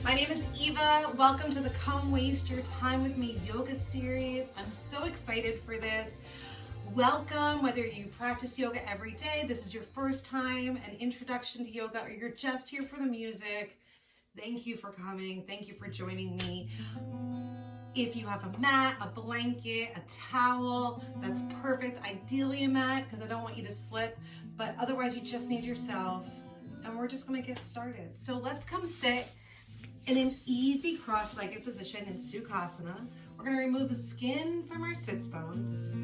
My name is Eva. Welcome to the Come Waste Your Time with Me yoga series. I'm so excited for this. Welcome, whether you practice yoga every day, this is your first time, an introduction to yoga, or you're just here for the music. Thank you for coming. Thank you for joining me. If you have a mat, a blanket, a towel, that's perfect. Ideally a mat, because I don't want you to slip, but otherwise you just need yourself. And we're just gonna get started. So let's come sit in an easy cross-legged position in Sukhasana. We're gonna remove the skin from our sits bones.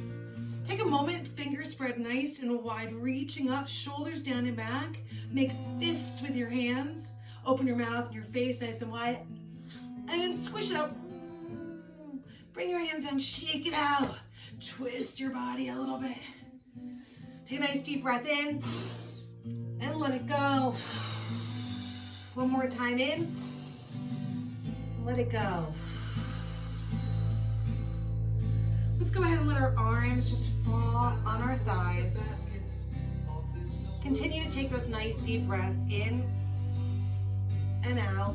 Take a moment, fingers spread nice and wide, reaching up, shoulders down and back. Make fists with your hands. Open your mouth and your face nice and wide. And then squish it up. Bring your hands down, shake it out. Twist your body a little bit. Take a nice deep breath in and let it go. One more time in. Let it go. Let's go ahead and let our arms just fall on our thighs. Continue to take those nice deep breaths in and out.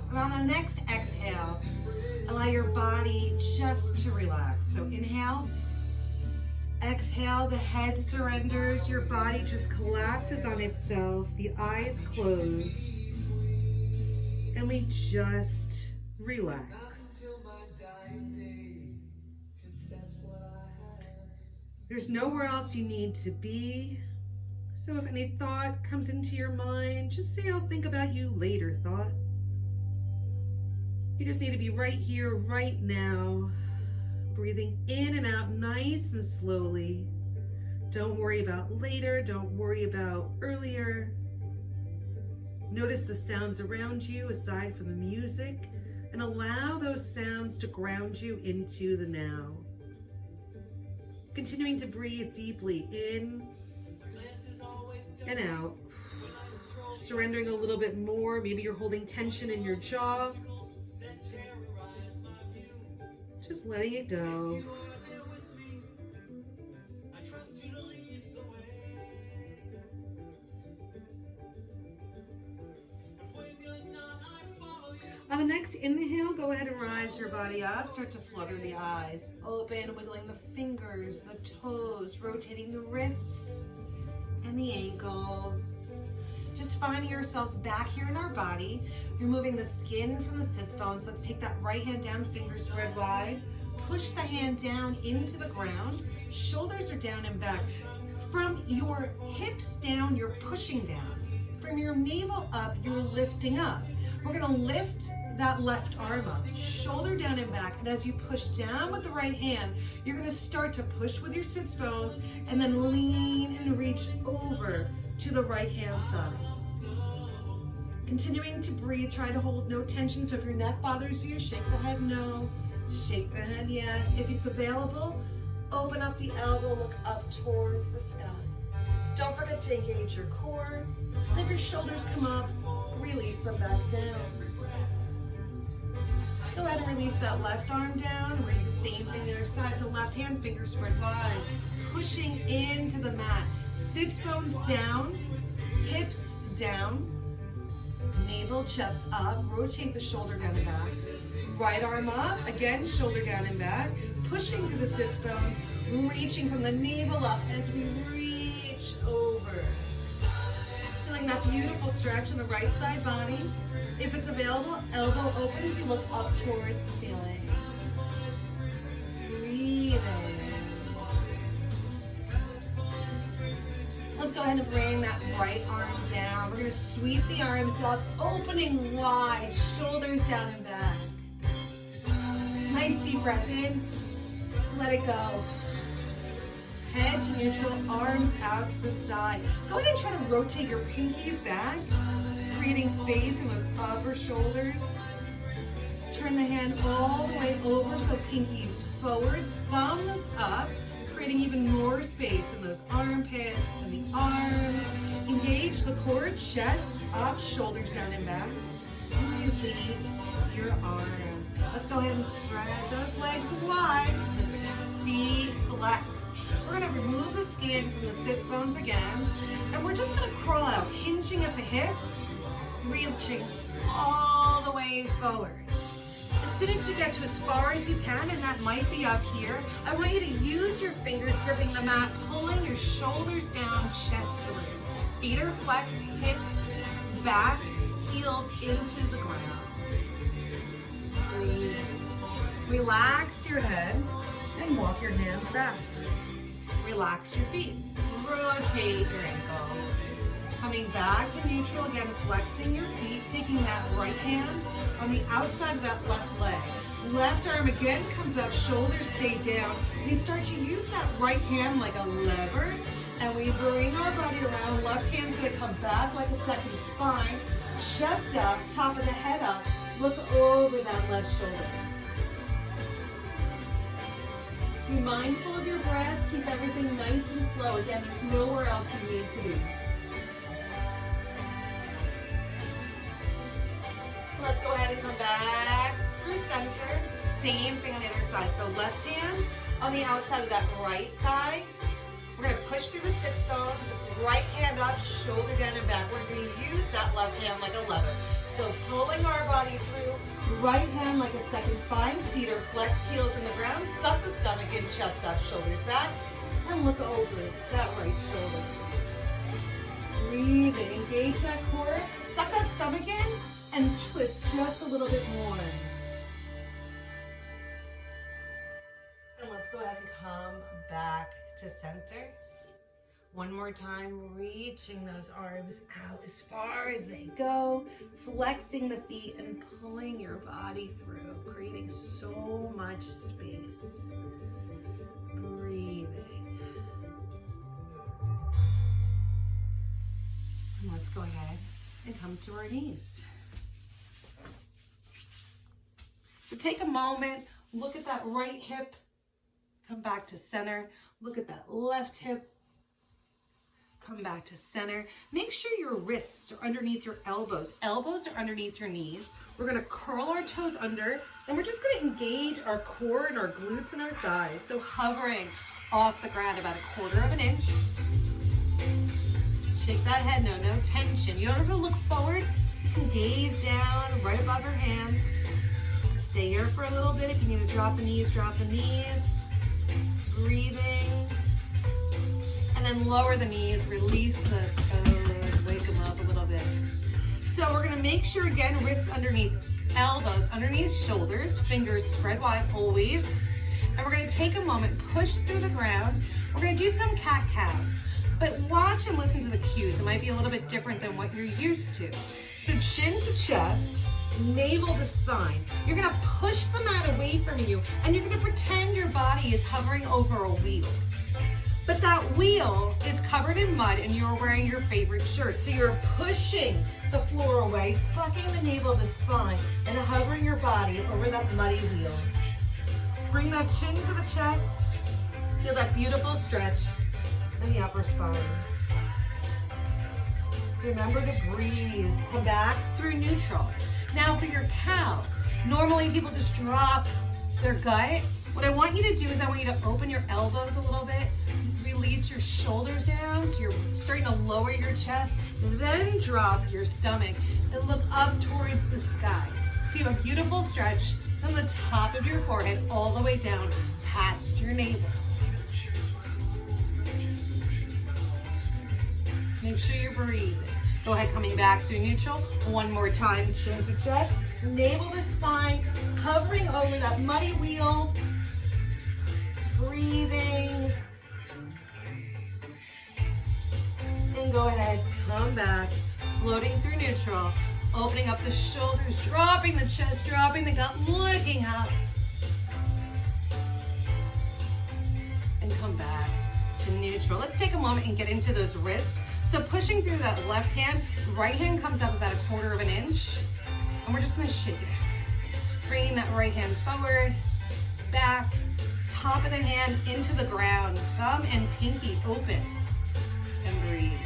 And on the next exhale, allow your body just to relax. So inhale, exhale, the head surrenders, your body just collapses on itself, the eyes close, and we just relax. There's nowhere else you need to be. So if any thought comes into your mind, just say, I'll think about you later, thought. You just need to be right here, right now, breathing in and out nice and slowly. Don't worry about later, don't worry about earlier. Notice the sounds around you aside from the music, and allow those sounds to ground you into the now. Continuing to breathe deeply in and out. Surrendering a little bit more. Maybe you're holding tension in your jaw. Just letting it go. On the next inhale, go ahead and rise your body up. Start to flutter the eyes open, wiggling the fingers, the toes, rotating the wrists and the ankles. Just finding ourselves back here in our body, removing the skin from the sits bones. Let's take that right hand down, fingers spread wide. Push the hand down into the ground. Shoulders are down and back. From your hips down, you're pushing down. From your navel up, you're lifting up. We're gonna lift that left arm up, shoulder down and back, and as you push down with the right hand, you're gonna start to push with your sits bones and then lean and reach over to the right hand side. Continuing to breathe, try to hold no tension. So if your neck bothers you, shake the head no, shake the head yes. If it's available, open up the elbow, look up towards the sky. Don't forget to engage your core. And if your shoulders come up, release them back down. Go ahead and release that left arm down. We're gonna do the same thing the other side. So left hand, fingers spread wide. Pushing into the mat. Sits bones down, hips down, navel, chest up. Rotate the shoulder down and back. Right arm up, again, shoulder down and back. Pushing through the sits bones, reaching from the navel up as we reach over. Feeling that beautiful stretch in the right side body. If it's available, elbow open as you look up towards the ceiling. Breathing. Let's go ahead and bring that right arm down. We're going to sweep the arms up, opening wide, shoulders down and back. Nice deep breath in. Let it go. Head to neutral, arms out to the side. Go ahead and try to rotate your pinkies back, creating space in those upper shoulders. Turn the hand all the way over, so pinkies forward, thumbs up, creating even more space in those armpits and the arms. Engage the core, chest up, shoulders down and back. And release your arms. Let's go ahead and spread those legs wide. Feet flexed. We're going to remove the skin from the sits bones again, and we're just going to crawl out, hinging at the hips, reaching all the way forward. As soon as you get to as far as you can, and that might be up here, I want you to use your fingers gripping the mat, pulling your shoulders down, chest through. Feet are flexed, hips back, heels into the ground. Breathe. Relax your head and walk your hands back. Relax your feet. Rotate your ankles. Coming back to neutral, again, flexing your feet, taking that right hand on the outside of that left leg. Left arm again comes up, shoulders stay down. We start to use that right hand like a lever, and we bring our body around. Left hand's gonna come back like a second spine. Chest up, top of the head up. Look over that left shoulder. Be mindful of your breath. Keep everything nice and slow. Again, there's nowhere else you need to be. Let's go ahead and come back through center. Same thing on the other side. So left hand on the outside of that right thigh. We're going to push through the sits bones. Right hand up, shoulder down and back. We're going to use that left hand like a lever. So pulling our body through. Right hand like a second spine. Feet are flexed, heels in the ground. Suck the stomach in, chest up, shoulders back. And look over that right shoulder. Breathe in. Engage that core. Suck that stomach in. And twist just a little bit more. And let's go ahead and come back to center. One more time, reaching those arms out as far as they go, flexing the feet and pulling your body through, creating so much space. Breathing. And let's go ahead and come to our knees. So take a moment, look at that right hip, come back to center. Look at that left hip, come back to center. Make sure your wrists are underneath your elbows. Elbows are underneath your knees. We're gonna curl our toes under, and we're just gonna engage our core and our glutes and our thighs. So hovering off the ground about 1/4 of an inch. Shake that head, no tension. You don't have to look forward. You can gaze down right above your hands. Stay here for a little bit. If you need to drop the knees, drop the knees. Breathing. And then lower the knees, release the toes, wake them up a little bit. So we're gonna make sure, again, wrists underneath, elbows underneath shoulders, fingers spread wide always. And we're gonna take a moment, push through the ground. We're gonna do some cat-cows. But watch and listen to the cues. It might be a little bit different than what you're used to. So chin to chest, navel to spine. You're gonna push the mat away from you, and you're gonna pretend your body is hovering over a wheel. But that wheel is covered in mud and you're wearing your favorite shirt. So you're pushing the floor away, sucking the navel to spine, and hovering your body over that muddy wheel. Bring that chin to the chest. Feel that beautiful stretch in the upper spine. Remember to breathe. Come back through neutral. Now for your cow, normally people just drop their gut. What I want you to do is I want you to open your elbows a little bit, release your shoulders down so you're starting to lower your chest, then drop your stomach and look up towards the sky. So you have a beautiful stretch from the top of your forehead all the way down past your navel. Make sure you're breathing. Go ahead, coming back through neutral. One more time, chin to chest, navel to spine, hovering over that muddy wheel. Breathing. And go ahead, come back, floating through neutral, opening up the shoulders, dropping the chest, dropping the gut, looking up. And come back to neutral. Let's take a moment and get into those wrists. So pushing through that left hand, right hand comes up about 1/4 of an inch, and we're just gonna shake it. Bringing that right hand forward, back, top of the hand into the ground, thumb and pinky open, and breathe.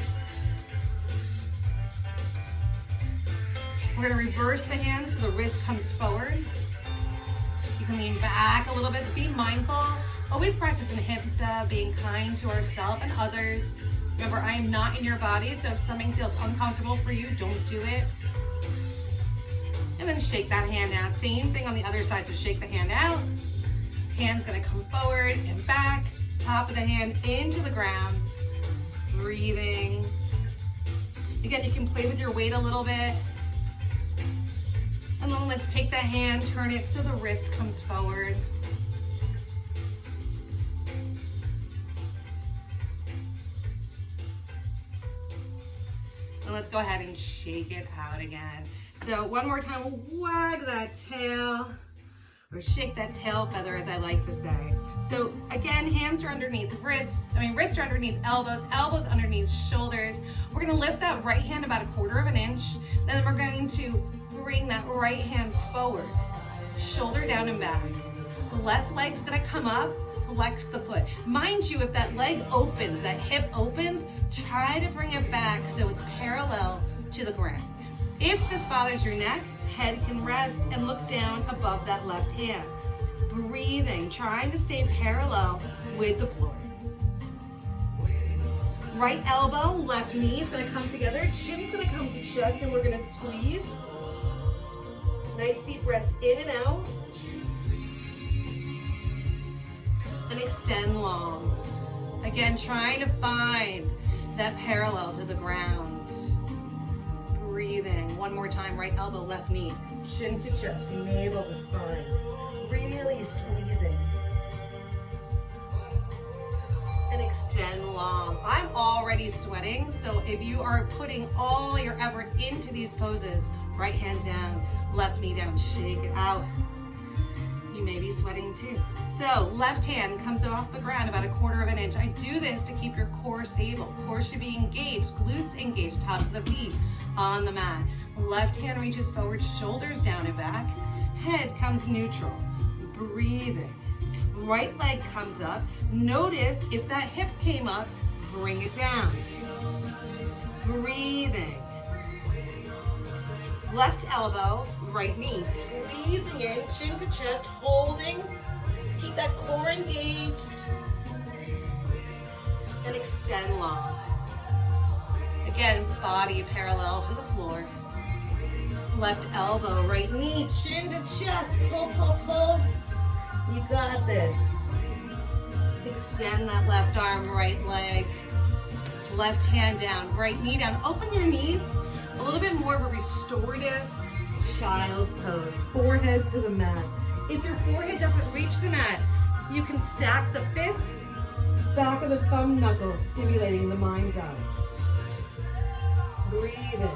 We're gonna reverse the hand so the wrist comes forward. You can lean back a little bit, be mindful. Always practice in hipsa, being kind to ourselves and others. Remember, I am not in your body, so if something feels uncomfortable for you, don't do it. and then shake that hand out. Same thing on the other side, so shake the hand out. Hand's gonna come forward and back. Top of the hand into the ground. Breathing. Again, you can play with your weight a little bit. And then let's take that hand, turn it so the wrist comes forward. And let's go ahead and shake it out again. So one more time, we'll wag that tail, or shake that tail feather, as I like to say. So again, hands are underneath wrists are underneath elbows, elbows underneath shoulders. We're gonna lift that right hand about 1/4 of an inch, then we're going to bring that right hand forward, shoulder down and back. The left leg's gonna come up, flex the foot. Mind you, if that leg opens, that hip opens, try to bring it back so it's parallel to the ground. If this bothers your neck, head can rest and look down above that left hand. Breathing, trying to stay parallel with the floor. Right elbow, left knee is gonna come together, chin's gonna come to chest, and we're gonna squeeze. Nice deep breaths in and out. And extend long. Again, trying to find that parallel to the ground. Breathing. One more time, right elbow, left knee. Chin to chest, navel to spine. Really squeezing. And extend long. I'm already sweating, so if you are putting all your effort into these poses, right hand down, left knee down, shake it out. You may be sweating too. So left hand comes off the ground about 1/4 of an inch. I do this to keep your core stable. Core should be engaged, glutes engaged, tops of the feet on the mat. Left hand reaches forward, shoulders down and back. Head comes neutral. Breathing. Right leg comes up. Notice if that hip came up, bring it down. Breathing. Left elbow, right knee. Squeezing in, chin to chest, holding. Keep that core engaged. And extend long. Again, body parallel to the floor. Left elbow, right knee, chin to chest. Pull, pull, pull. You got this. Extend that left arm, right leg. Left hand down, right knee down. Open your knees. A little bit more of a restorative child's pose. Forehead to the mat. If your forehead doesn't reach the mat, you can stack the fists, back of the thumb knuckles, stimulating the mind's eye. Breathing.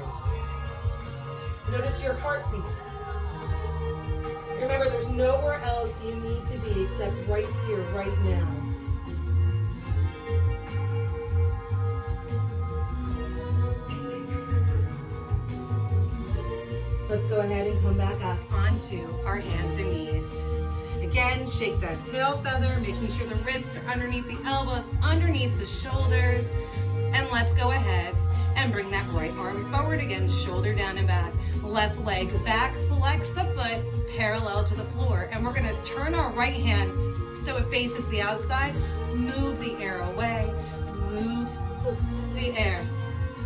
Notice your heartbeat. Remember, there's nowhere else you need to be except right here, right now. Let's go ahead and come back up onto our hands and knees. Again, shake that tail feather, making sure the wrists are underneath the elbows, underneath the shoulders. And let's go ahead and bring that right arm forward again, shoulder down and back. Left leg back, flex the foot parallel to the floor. And we're gonna turn our right hand so it faces the outside. Move the air away, move the air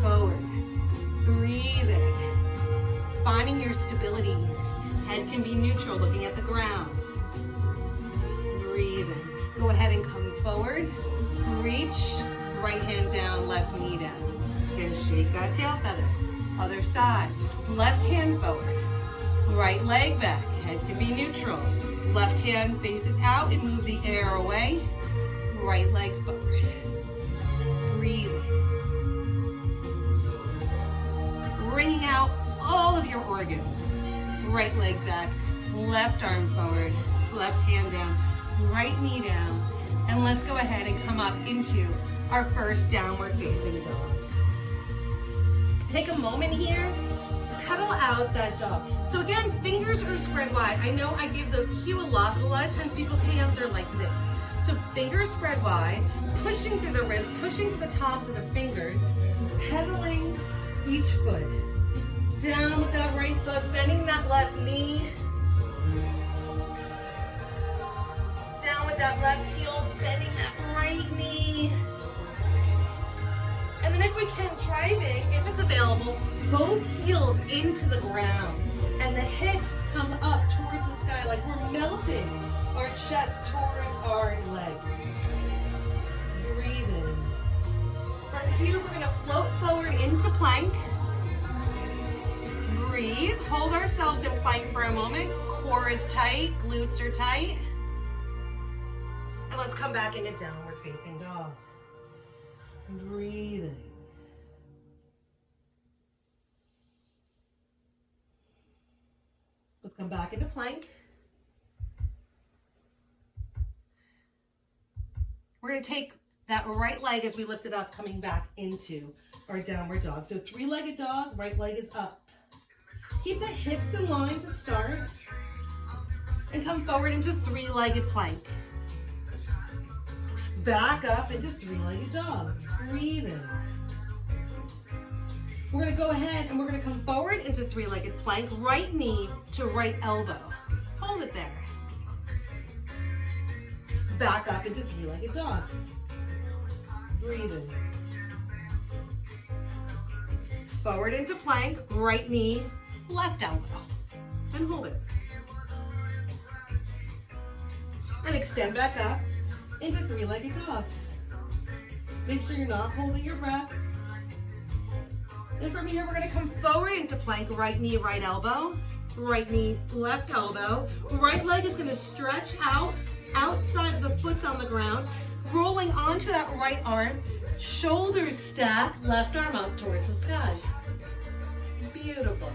forward. Breathing. Finding your stability here. Head can be neutral, looking at the ground. Breathing. Go ahead and come forward. Reach. Right hand down, left knee down. Again, shake that tail feather. Other side. Left hand forward. Right leg back. Head can be neutral. Left hand faces out and move the air away. Right leg forward. Breathing. Bringing out all of your organs. Right leg back, left arm forward, left hand down, right knee down. And let's go ahead and come up into our first downward facing dog. Take a moment here, cuddle out that dog. So again, fingers are spread wide. I know I give the cue a lot, but a lot of times people's hands are like this. So fingers spread wide, pushing through the wrist, pushing to the tops of the fingers, pedaling each foot. Down with that right foot, bending that left knee. Down with that left heel, bending that right knee. And then if we can, driving, if it's available, both heels into the ground. And the hips come up towards the sky like we're melting our chest towards our legs. Breathe in. From here, we're gonna float forward into plank. Breathe, hold ourselves in plank for a moment. Core is tight, glutes are tight. And let's come back into downward facing dog. Breathing. Let's come back into plank. We're going to take that right leg as we lift it up, coming back into our downward dog. So three-legged dog, right leg is up. Keep the hips in line to start. And come forward into three-legged plank. Back up into three-legged dog. Breathe in. We're going to go ahead and we're going to come forward into three-legged plank, right knee to right elbow. Hold it there. Back up into three-legged dog. Breathe in. Forward into plank, right knee, left elbow. And hold it. And extend back up into three-legged dog. Make sure you're not holding your breath. And from here, we're going to come forward into plank, right knee, right elbow, right knee, left elbow. Right leg is going to stretch out, outside of the foot's on the ground, rolling onto that right arm, shoulders stack, left arm up towards the sky. Beautiful.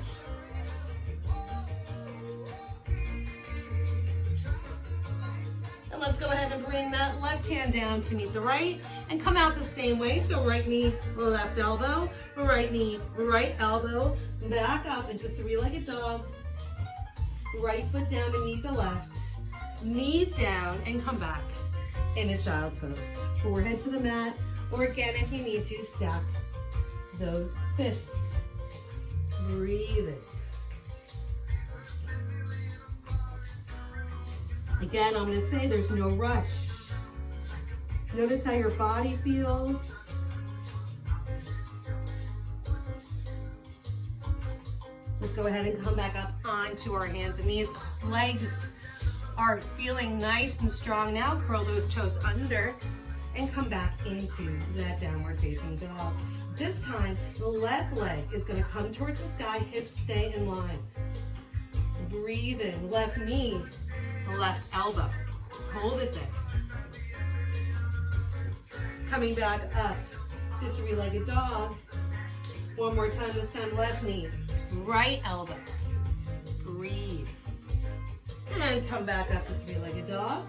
And let's go ahead and bring that left hand down to meet the right and come out the same way. So right knee, left elbow, right knee, right elbow, back up into three-legged dog, right foot down to meet the left, knees down and come back in a child's pose. Forehead to the mat, or again, if you need to, stack those fists. Breathing. Again, I'm going to say there's no rush. Notice how your body feels. Let's go ahead and come back up onto our hands and knees. Legs are feeling nice and strong now. Curl those toes under and come back into that downward facing dog. This time, the left leg is going to come towards the sky, hips stay in line. Breathe in, left knee, left elbow. Hold it there. Coming back up to three-legged dog. One more time, this time left knee, right elbow. Breathe. And come back up to three-legged dog.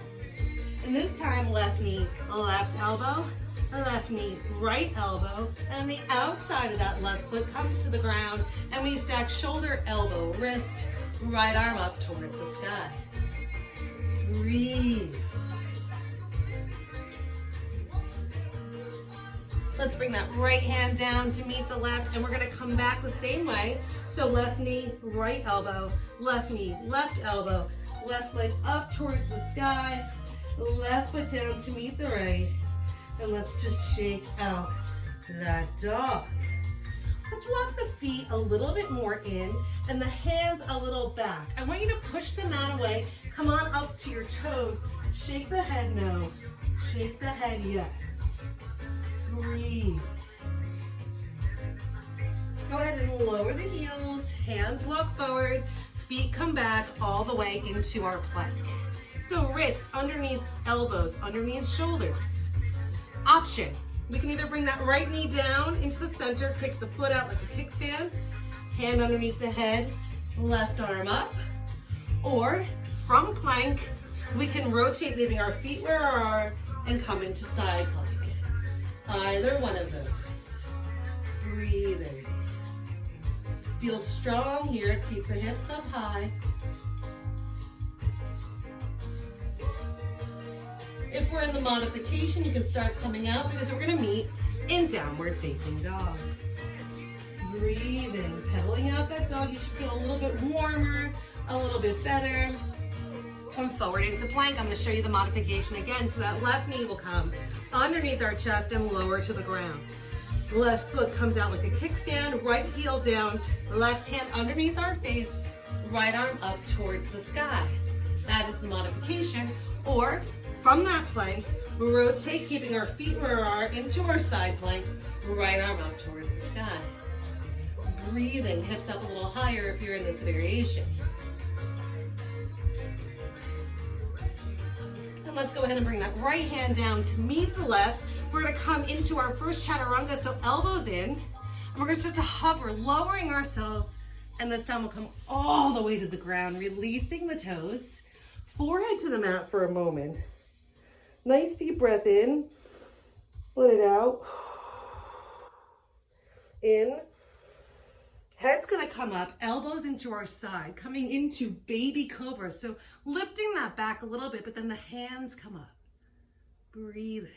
And this time, left knee, left elbow, left knee, right elbow, and the outside of that left foot comes to the ground, and we stack shoulder, elbow, wrist, right arm up towards the sky. Breathe. Let's bring that right hand down to meet the left, and we're gonna come back the same way. So left knee, right elbow, left knee, left elbow, left leg up towards the sky, left foot down to meet the right, and let's just shake out that dog. Let's walk the feet a little bit more in and the hands a little back. I want you to push the mat away. Come on up to your toes. Shake the head no. Shake the head yes. Breathe. Go ahead and lower the heels. Hands walk forward. Feet come back all the way into our plank. So wrists underneath elbows, underneath shoulders. Option. We can either bring that right knee down into the center, kick the foot out like a kickstand, hand underneath the head, left arm up, or from plank, we can rotate, leaving our feet where we are, and come into side plank. Either one of those. Breathing. Feel strong here, keep the hips up high. If we're in the modification, you can start coming out because we're gonna meet in downward facing dog. Breathe in, pedaling out that dog. You should feel a little bit warmer, a little bit better. Come forward into plank. I'm gonna show you the modification again. So that left knee will come underneath our chest and lower to the ground. Left foot comes out like a kickstand, right heel down, left hand underneath our face, right arm up towards the sky. That is the modification. Or from that plank, we rotate, keeping our feet where we are into our side plank, right arm up towards the sky. Breathing, hips up a little higher if you're in this variation. And let's go ahead and bring that right hand down to meet the left. We're gonna come into our first chaturanga, so elbows in. And we're gonna start to hover, lowering ourselves, and this time we'll come all the way to the ground, releasing the toes. Forehead to the mat for a moment. Nice deep breath in. Let it out. In. Head's gonna come up, elbows into our side, coming into baby cobra. So lifting that back a little bit, but then the hands come up. Breathing.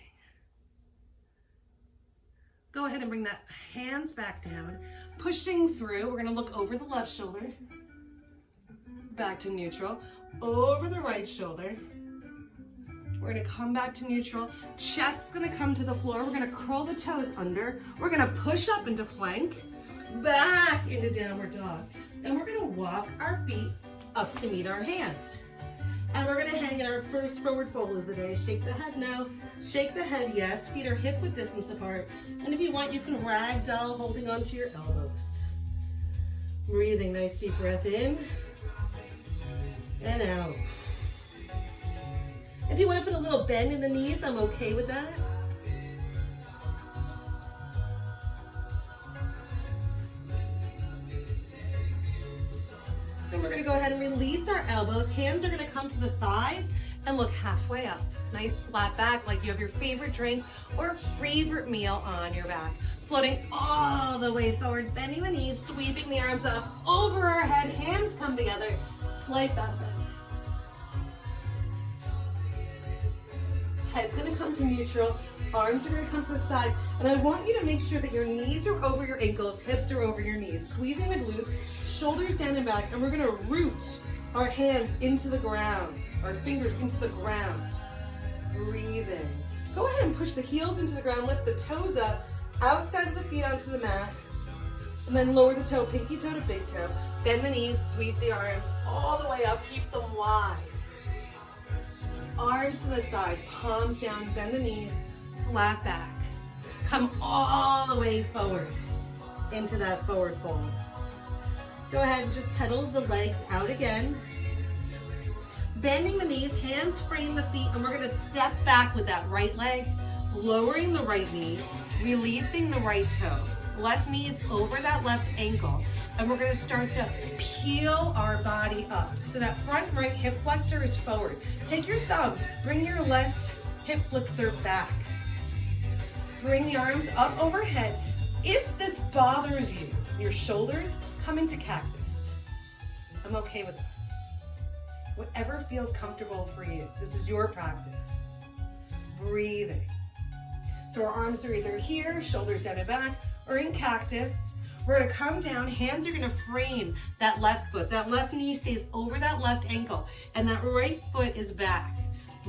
Go ahead and bring that hands back down. Pushing through, we're gonna look over the left shoulder. Back to neutral. Over the right shoulder. We're gonna come back to neutral. Chest's gonna come to the floor. We're gonna curl the toes under. We're gonna push up into plank. Back into downward dog. And we're gonna walk our feet up to meet our hands. And we're gonna hang in our first forward fold of the day. Shake the head no, shake the head yes. Feet are hip width distance apart. And if you want, you can ragdoll holding onto your elbows. Breathing, nice deep breath in and out. If you want to put a little bend in the knees, I'm okay with that. And we're going to go ahead and release our elbows. Hands are going to come to the thighs and look halfway up. Nice flat back, like you have your favorite drink or favorite meal on your back. Floating all the way forward, bending the knees, sweeping the arms up over our head. Hands come together, slight back bend. Head's gonna come to neutral, arms are gonna come to the side, and I want you to make sure that your knees are over your ankles, hips are over your knees, squeezing the glutes, shoulders down and back, and we're gonna root our hands into the ground, our fingers into the ground. Breathing. Go ahead and push the heels into the ground, lift the toes up, outside of the feet onto the mat, and then lower the toe, pinky toe to big toe, bend the knees, sweep the arms all the way up, keep them wide. Arms to the side, palms down, bend the knees, flat back. Come all the way forward into that forward fold. Go ahead and just pedal the legs out again. Bending the knees, hands frame the feet, and we're gonna step back with that right leg, lowering the right knee, releasing the right toe. Left knee is over that left ankle, and we're gonna start to peel our body up. So that front right hip flexor is forward. Take your thumb, bring your left hip flexor back. Bring the arms up overhead. If this bothers you, your shoulders come into cactus. I'm okay with that. Whatever feels comfortable for you. This is your practice. Breathing. So our arms are either here, shoulders down and back, or in cactus. We're gonna come down, hands are gonna frame that left foot. That left knee stays over that left ankle, and that right foot is back.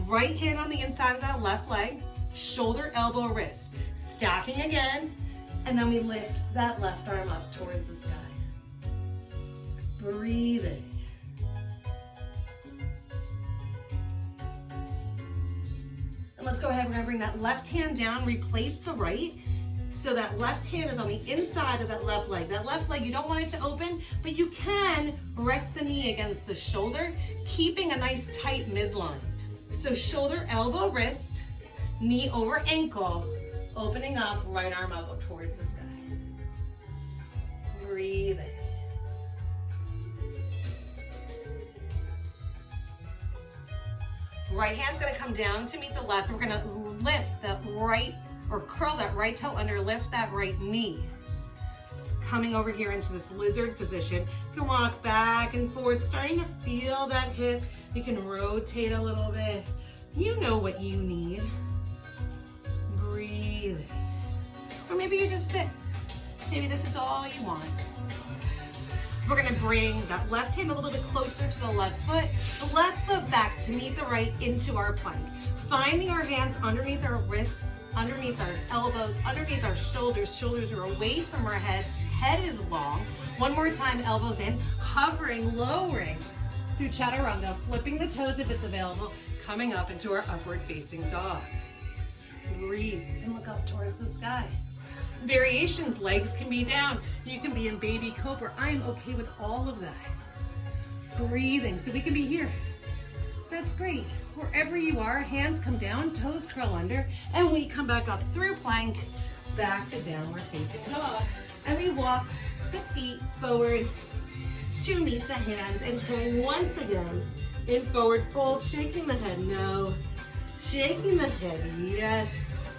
Right hand on the inside of that left leg, shoulder, elbow, wrist. Stacking again, and then we lift that left arm up towards the sky. Breathing. And let's go ahead, we're gonna bring that left hand down, replace the right. So that left hand is on the inside of that left leg. That left leg, you don't want it to open, but you can rest the knee against the shoulder, keeping a nice tight midline. So shoulder, elbow, wrist, knee over ankle, opening up, right arm up towards the sky. Breathing. Right hand's gonna come down to meet the left. We're gonna lift that right, or curl that right toe under, lift that right knee. Coming over here into this lizard position. You can walk back and forth, starting to feel that hip. You can rotate a little bit. You know what you need. Breathe. Or maybe you just sit. Maybe this is all you want. We're gonna bring that left hand a little bit closer to the left foot back to meet the right into our plank. Finding our hands underneath our wrists, underneath our elbows, underneath our shoulders. Shoulders are away from our head. head is long. One more time, elbows in, hovering, lowering through chaturanga, flipping the toes if it's available, coming up into our upward facing dog. Breathe and look up towards the sky. Variations, legs can be down. You can be in baby cobra. I'm okay with all of that. Breathing, so we can be here. That's great. Wherever you are, hands come down, toes curl under, and we come back up through plank, back to downward facing dog. And we walk the feet forward to meet the hands and hang once again in forward fold, shaking the head, no. Shaking the head, yes.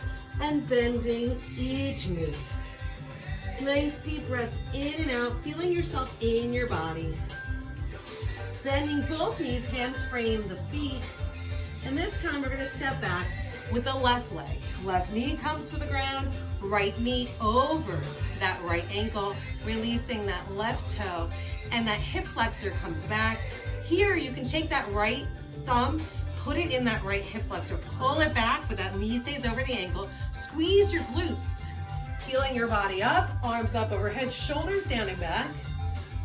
And bending each knee. Nice deep breaths in and out, feeling yourself in your body. Bending both knees, hands frame the feet. And this time we're gonna step back with the left leg. Left knee comes to the ground, right knee over that right ankle, releasing that left toe, and that hip flexor comes back. Here you can take that right thumb, put it in that right hip flexor, pull it back, but that knee stays over the ankle. Squeeze your glutes, peeling your body up, arms up overhead, shoulders down and back.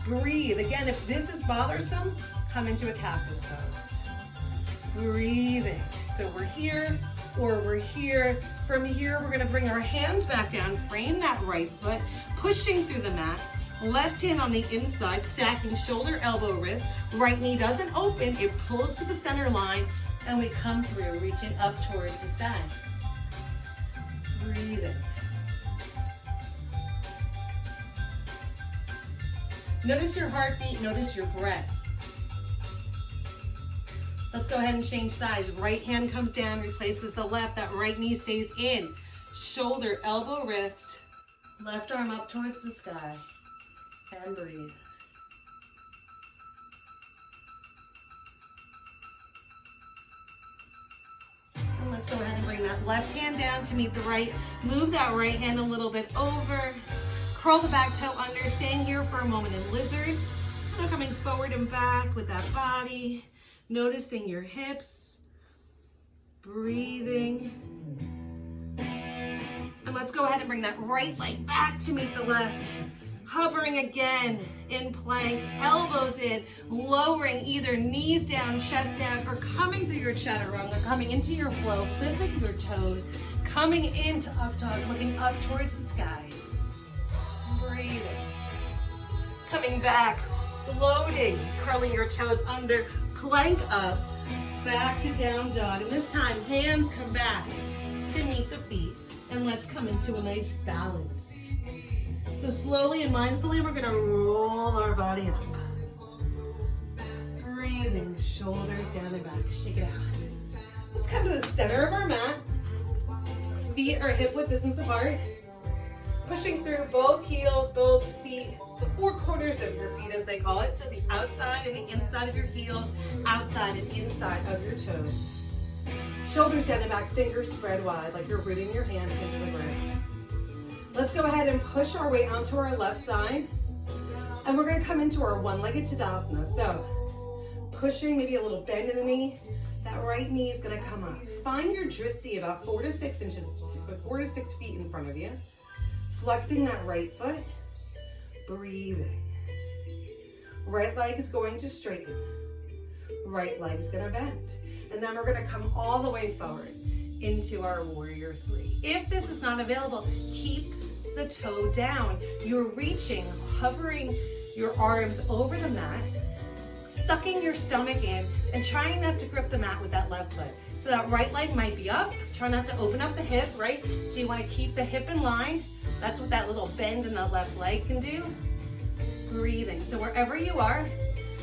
Breathe. Again, if this is bothersome, come into a cactus pose. Breathing. So we're here or we're here. From here, we're gonna bring our hands back down, frame that right foot, pushing through the mat. Left hand on the inside, stacking shoulder, elbow, wrist. Right knee doesn't open, it pulls to the center line, and we come through, reaching up towards the sky. Breathing. Notice your heartbeat, notice your breath. Let's go ahead and change sides. Right hand comes down, replaces the left. That right knee stays in. Shoulder, elbow, wrist. Left arm up towards the sky. And breathe. And let's go ahead and bring that left hand down to meet the right. Move that right hand a little bit over. Curl the back toe under, staying here for a moment in lizard. Now coming forward and back with that body, noticing your hips, breathing. And let's go ahead and bring that right leg back to meet the left. Hovering again in plank, elbows in, lowering either knees down, chest down, or coming through your chaturanga, coming into your flow, flipping your toes, coming into up dog, looking up towards the sky. Breathing. Coming back, floating, curling your toes under, plank up, back to down dog. And this time, hands come back to meet the feet. And let's come into a nice balance. So slowly and mindfully, we're gonna roll our body up. Breathing, shoulders down and back, shake it out. Let's come to the center of our mat. Feet are hip width distance apart. Pushing through both heels, both feet, the four corners of your feet as they call it, to the outside and the inside of your heels, outside and inside of your toes. Shoulders down and back, fingers spread wide like you're rooting your hands into the ground. Let's go ahead and push our weight onto our left side. And we're gonna come into our one-legged Tadasana. So, pushing maybe a little bend in the knee. That right knee is gonna come up. Find your dristi about 4 to 6 inches, 4 to 6 feet in front of you. Flexing that right foot, breathing. Right leg is going to straighten. Right leg is gonna bend. And then we're gonna come all the way forward into our warrior three. If this is not available, keep the toe down. You're reaching, hovering your arms over the mat, sucking your stomach in, and trying not to grip the mat with that left foot. So that right leg might be up. Try not to open up the hip, right? So you wanna keep the hip in line. That's what that little bend in the left leg can do. Breathing. So wherever you are,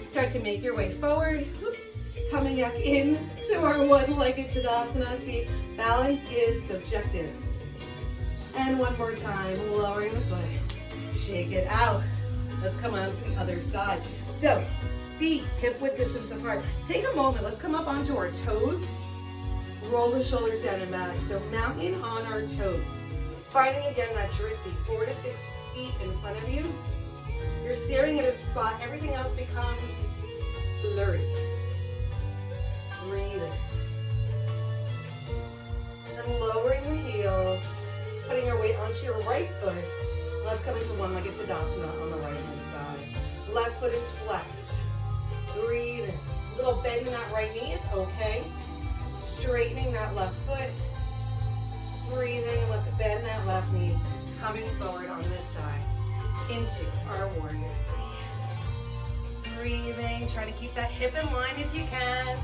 start to make your way forward. Oops. Coming back in to our one-legged Tadasana. See, balance is subjective. And one more time, lowering the foot. Shake it out. Let's come on to the other side. So, feet hip width distance apart. Take a moment. Let's come up onto our toes. Roll the shoulders down and back. So mountain on our toes. Finding again that dristi, 4 to 6 feet in front of you. You're staring at a spot. Everything else becomes blurry. Breathing. And lowering the heels. Putting our weight onto your right foot. Let's let's come into one-legged Tadasana on the right-hand side. Left foot is flexed. Breathing. A little bend in that right knee is okay. Straightening that left foot. Breathing. Let's bend that left knee. Coming forward on this side into our warrior three. Breathing. Try to keep that hip in line if you can.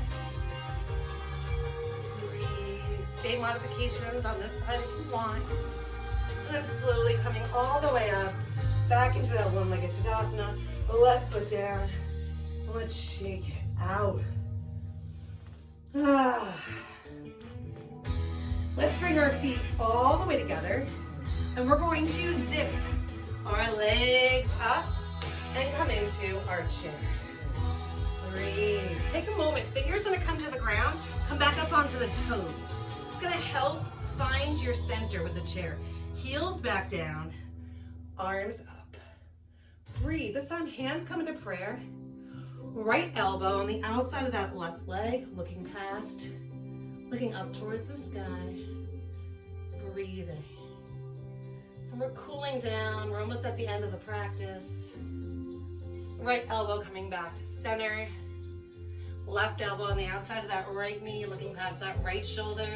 Breathe. Same modifications on this side if you want. And then slowly coming all the way up, back into that one-legged Tadasana. Left foot down. Let's shake it out. Let's bring our feet all the way together. And we're going to zip our legs up and come into our chair. Breathe. Take a moment. Fingers gonna come to the ground. Come back up onto the toes. It's gonna help find your center with the chair. Heels back down, arms up. Breathe. This time, hands come into prayer. Right elbow on the outside of that left leg, looking past, looking up towards the sky. Breathing. And we're cooling down. We're almost at the end of the practice. Right elbow coming back to center. Left elbow on the outside of that right knee, looking past that right shoulder.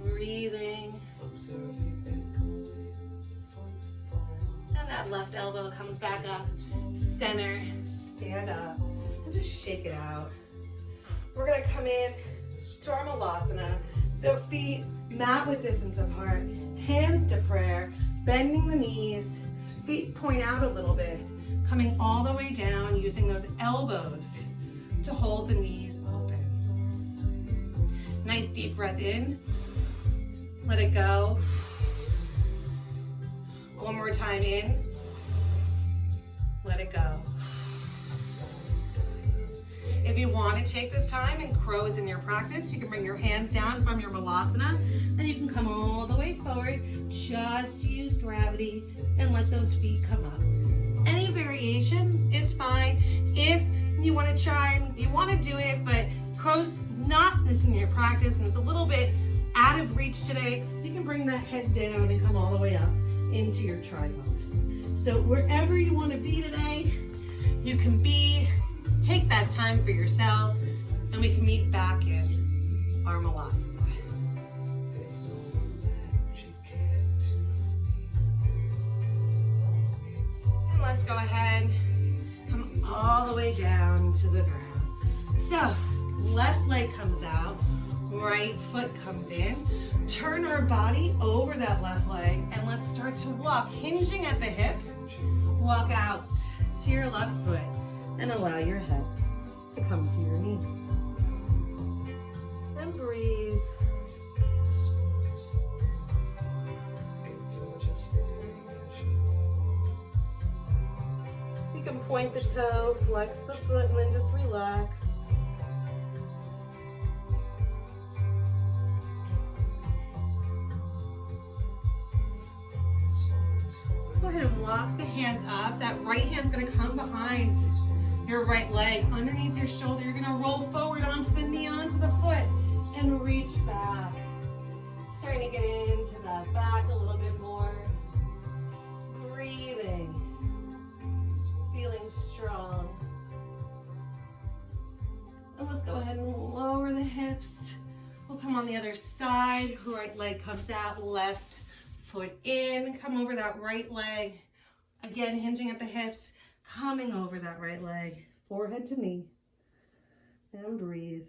Breathing. And that left elbow comes back up. Center. Stand up. And just shake it out. We're going to come in to our Malasana. So feet mat width distance apart. Hands to prayer. Bending the knees. Feet point out a little bit. Coming all the way down, using those elbows to hold the knees open. Nice deep breath in. Let it go. One more time in. Let it go. If you want to take this time and crows in your practice, you can bring your hands down from your Malasana and you can come all the way forward. Just use gravity and let those feet come up. Any variation is fine. If you want to try, you want to do it, but crow's not in your practice and it's a little bit out of reach today, you can bring that head down and come all the way up into your tripod. So wherever you want to be today, you can be. Take that time for yourself and we can meet back in our Malasana. And let's go ahead, come all the way down to the ground. So left leg comes out, right foot comes in. Turn our body over that left leg and let's start to walk, hinging at the hip. Walk out to your left foot and allow your head to come to your knee. And breathe. You can point the toe, flex the foot, and then just relax. Go ahead and walk the hands up. That right hand's gonna come behind your right leg, underneath your shoulder. You're gonna roll forward onto the knee, onto the foot, and reach back. Starting to get into that back a little bit more. Breathing. Feeling strong. And let's go ahead and lower the hips. We'll come on the other side. Right leg comes out, left foot in. Come over that right leg. Again, hinging at the hips. Coming over that right leg, forehead to knee, and breathe.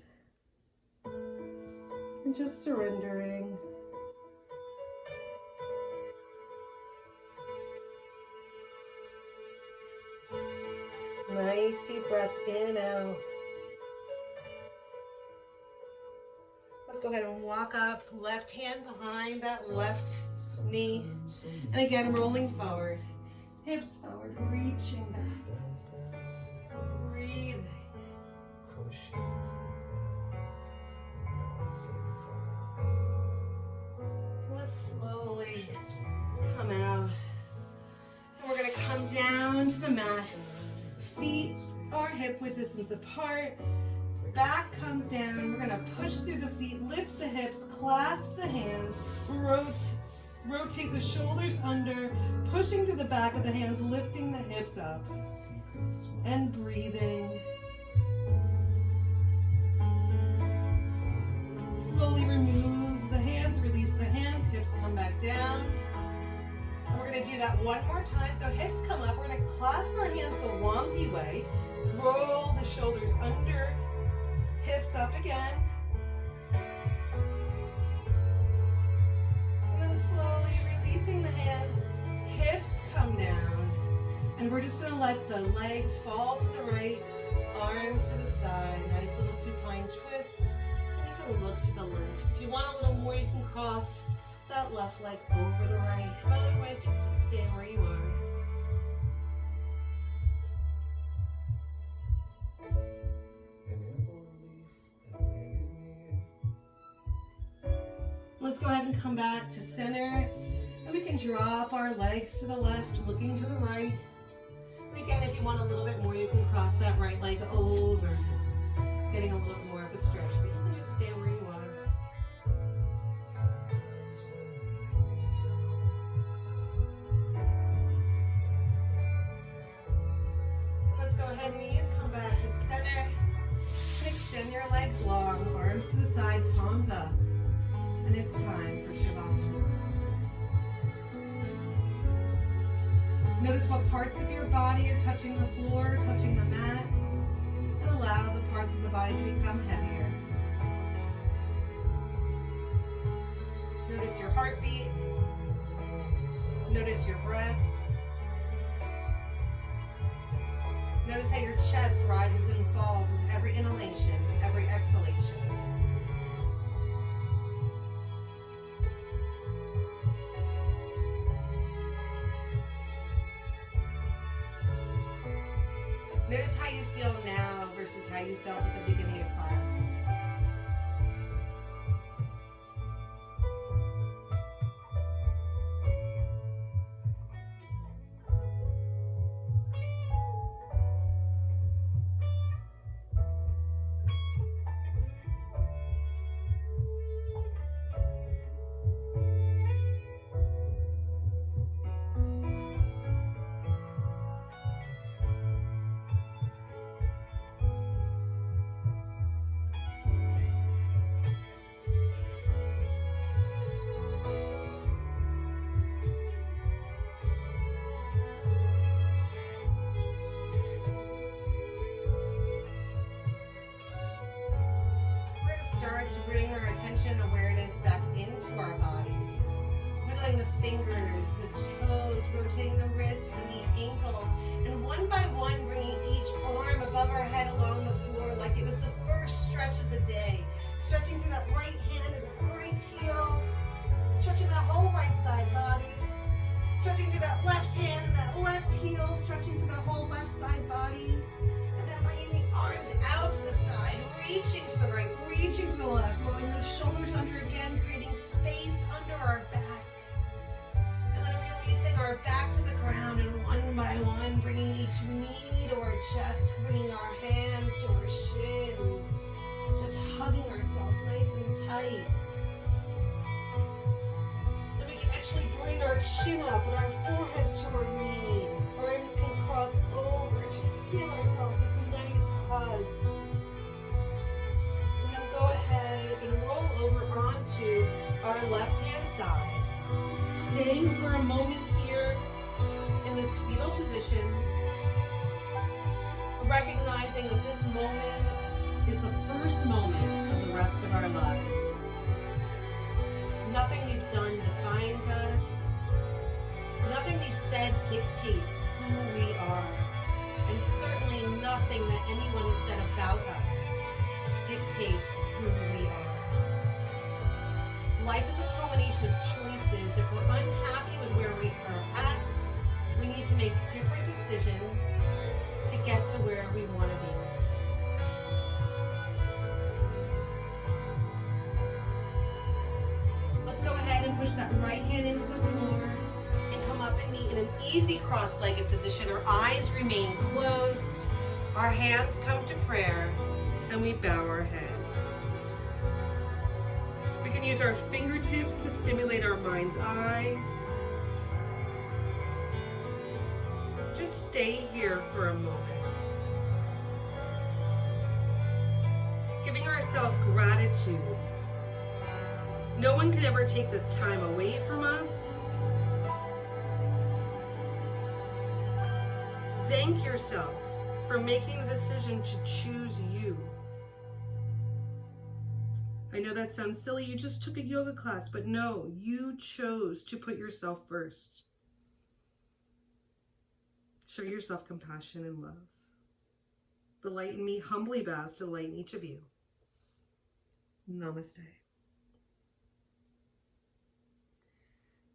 And just surrendering. Nice deep breaths in and out. Let's go ahead and walk up, left hand behind that left knee. And again, rolling forward. Hips forward, reaching back. Breathing. Let's slowly come out. And we're going to come down to the mat. Feet are hip width distance apart. Back comes down. We're going to push through the feet, lift the hips, clasp the hands, rotate Rotate the shoulders under, pushing through the back of the hands, lifting the hips up, and breathing. Slowly remove the hands, release the hands, hips come back down. And we're going to do that one more time. So hips come up, we're going to clasp our hands the wonky way, roll the shoulders under, hips up again. And then slowly releasing the hands, hips come down. And we're just going to let the legs fall to the right, arms to the side. Nice little supine twist. And you can look to the left. If you want a little more, you can cross that left leg over the right. Otherwise, you can just stay where you are. Let's go ahead and come back to center. And we can drop our legs to the left, looking to the right. And again, if you want a little bit more, you can cross that right leg over, getting a little bit more of a stretch. But you can just stay where you are. Let's go ahead, knees, come back to center. And extend your legs long, arms to the side, palms up. And it's time for Shavasana. Notice what parts of your body are touching the floor, touching the mat, and allow the parts of the body to become heavier. Notice your heartbeat. Notice your breath. Notice how your chest rises and falls with every inhalation, every exhalation. Notice how you feel now versus how you felt at the beginning of class. Start to bring our attention and awareness back into our body. Wiggling the fingers, the toes, rotating the wrists and the ankles, and one by one bringing each arm above our head along the floor like it was the first stretch of the day. Stretching through that right hand and that right heel, stretching that whole right side body, stretching through that left hand and that left heel, stretching through that whole left side body. And then bringing the arms out to the side, reaching to the right, reaching to the left, rolling those shoulders under again, creating space under our back. And then releasing our back to the ground, and one by one, bringing each knee to our chest, bringing our hands to our shins, just hugging ourselves nice and tight. Then we can actually bring our chin up and our forehead to our knees. Arms can cross over, just give ourselves this nice hug. And then go ahead and roll over onto our left-hand side. Staying for a moment here in this fetal position, recognizing that this moment is the first moment of the rest of our lives. Nothing we've done defines us. Nothing we've said dictates who we are. And certainly nothing that anyone has said about us dictates who we are. Life is a combination of choices. If we're unhappy with where we are at, we need to make different decisions to get to where we want to be. Let's go ahead and push that right hand into the floor and come up and meet in an easy cross-legged position. Our eyes remain closed, our hands come to prayer, and we bow our heads. We can use our fingertips to stimulate our mind's eye. Just stay here for a moment. Giving ourselves gratitude. No one can ever take this time away from us. Thank yourself for making the decision to choose you. I know that sounds silly, you just took a yoga class, but no, you chose to put yourself first. Show yourself compassion and love. The light in me humbly bows to the light in each of you. Namaste.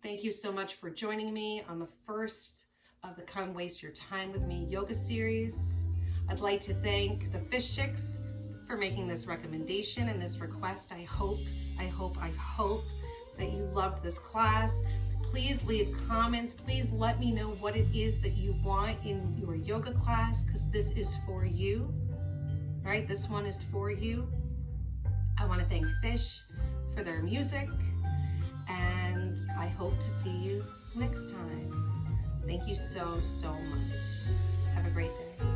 Thank you so much for joining me on the first of the Come Waste Your Time With Me yoga series. I'd like to thank the Phish Chicks for making this recommendation and this request. I hope that you loved this class. Please leave comments. Please let me know what it is that you want in your yoga class, because this is for you, right? This one is for you. I want to thank Phish for their music, and I hope to see you next time. Thank you so much. Have a great day.